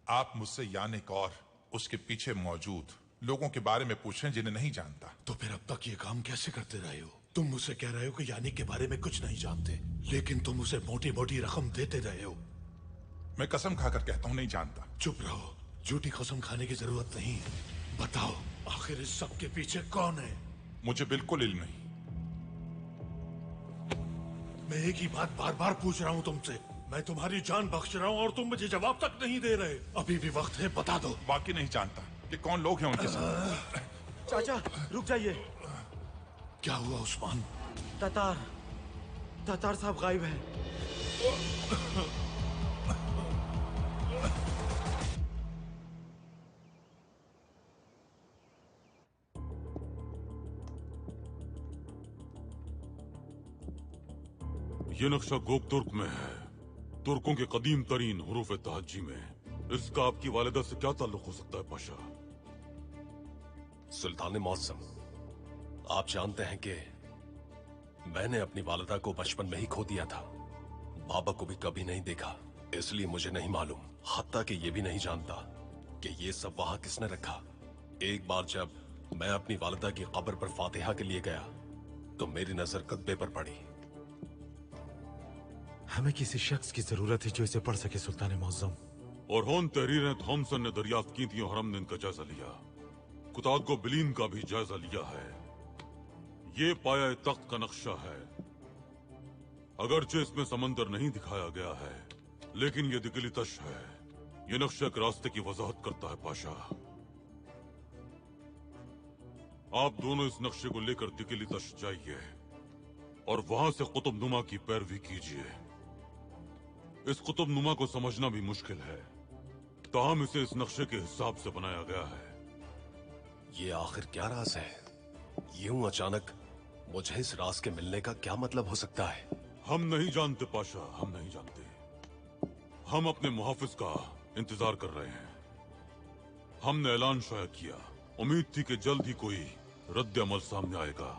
आप मुझसे यानिक और उसके पीछे मौजूद लोगों के बारे में पूछें जिन्हें नहीं जानता। तो फिर अब तक ये काम कैसे करते रहे हो? तुम मुझसे कह रहे हो कि यानिक के बारे में कुछ नहीं जानते, लेकिन तुम उसे मोटी मोटी रकम देते रहे हो। मैं कसम खाकर कहता हूं नहीं जानता। चुप रहो, झूठी कसम खाने की जरूरत नहीं। बताओ, आखिर इस सब के पीछे कौन है? मुझे बिल्कुल इल्म नहीं। मैं एक ही बात बार बार पूछ रहा हूँ तुमसे। मैं तुम्हारी जान बख्श रहा हूँ और तुम मुझे जवाब तक नहीं दे रहे। अभी भी वक्त है, बता दो। वाकई नहीं जानता कि कौन लोग हैं उनके साथ। चाचा रुक जाइए। क्या हुआ उस्मान? तातार साहब गायब है। ये नक्शा गोकतुर्क में है, तुर्कों के कदीम तरीन हुरूफ तहज्जी में। इसका आपकी वालिदा से क्या ताल्लुक हो सकता है पाशा? सुल्तान मौसम, आप जानते हैं कि मैंने अपनी वालिदा को बचपन में ही खो दिया था। बाबा को भी कभी नहीं देखा, इसलिए मुझे नहीं मालूम, हत्ता कि ये भी नहीं जानता कि ये सब वहां किसने रखा। एक बार जब मैं अपनी वालिदा की कब्र पर फातिहा के लिए गया तो मेरी नजर कुत्बे पर पड़ी। हमें किसी शख्स की जरूरत है जो इसे पढ़ सके सुल्तान मौज़म। और होन तहरीर थॉमसन ने दरियाफ्त की थी और हमने इनका जायजा लिया। कुताब को बिलीन का भी जायजा लिया है। ये पाया तख्त का नक्शा है, अगरचे इसमें समंदर नहीं दिखाया गया है, लेकिन ये दिकली तश है। ये नक्शा एक रास्ते की वजाहत करता है पाशा। आप दोनों इस नक्शे को लेकर दिकली तश जाइए और वहां से कुतुब नुमा की पैरवी कीजिए। इस कुतुब नुमा को समझना भी मुश्किल है, ताहम इसे इस नक्शे के हिसाब से बनाया गया है। ये आखिर क्या राज है? यूं अचानक मुझे इस राज के मिलने का क्या मतलब हो सकता है? हम नहीं जानते पाशा, हम नहीं जानते। हम अपने मुहाफिज का इंतजार कर रहे हैं। हमने ऐलान शाया किया, उम्मीद थी कि जल्द ही कोई रद्द अमल सामने आएगा,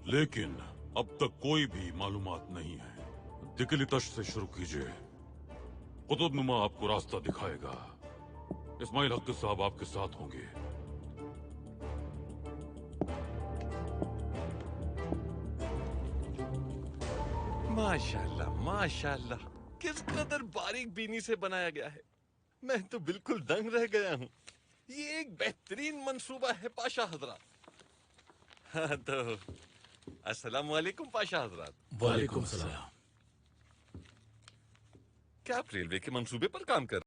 लेकिन अब तक कोई भी मालूमात नहीं है। दिकली तश से शुरू कीजिए, कुतुब नुमा आपको रास्ता दिखाएगा। इस्माइल हक साहब आपके साथ होंगे। माशाल्लाह माशाल्लाह, किस कदर बारीक बीनी से बनाया गया है। मैं तो बिल्कुल दंग रह गया हूँ। ये एक बेहतरीन मंसूबा है पाशा हजरात। हाँ तो अस्सलाम वालेकुम पाशा हजरात। वालेकुम सलाम। क्या आप रेलवे के मंसूबे पर काम कर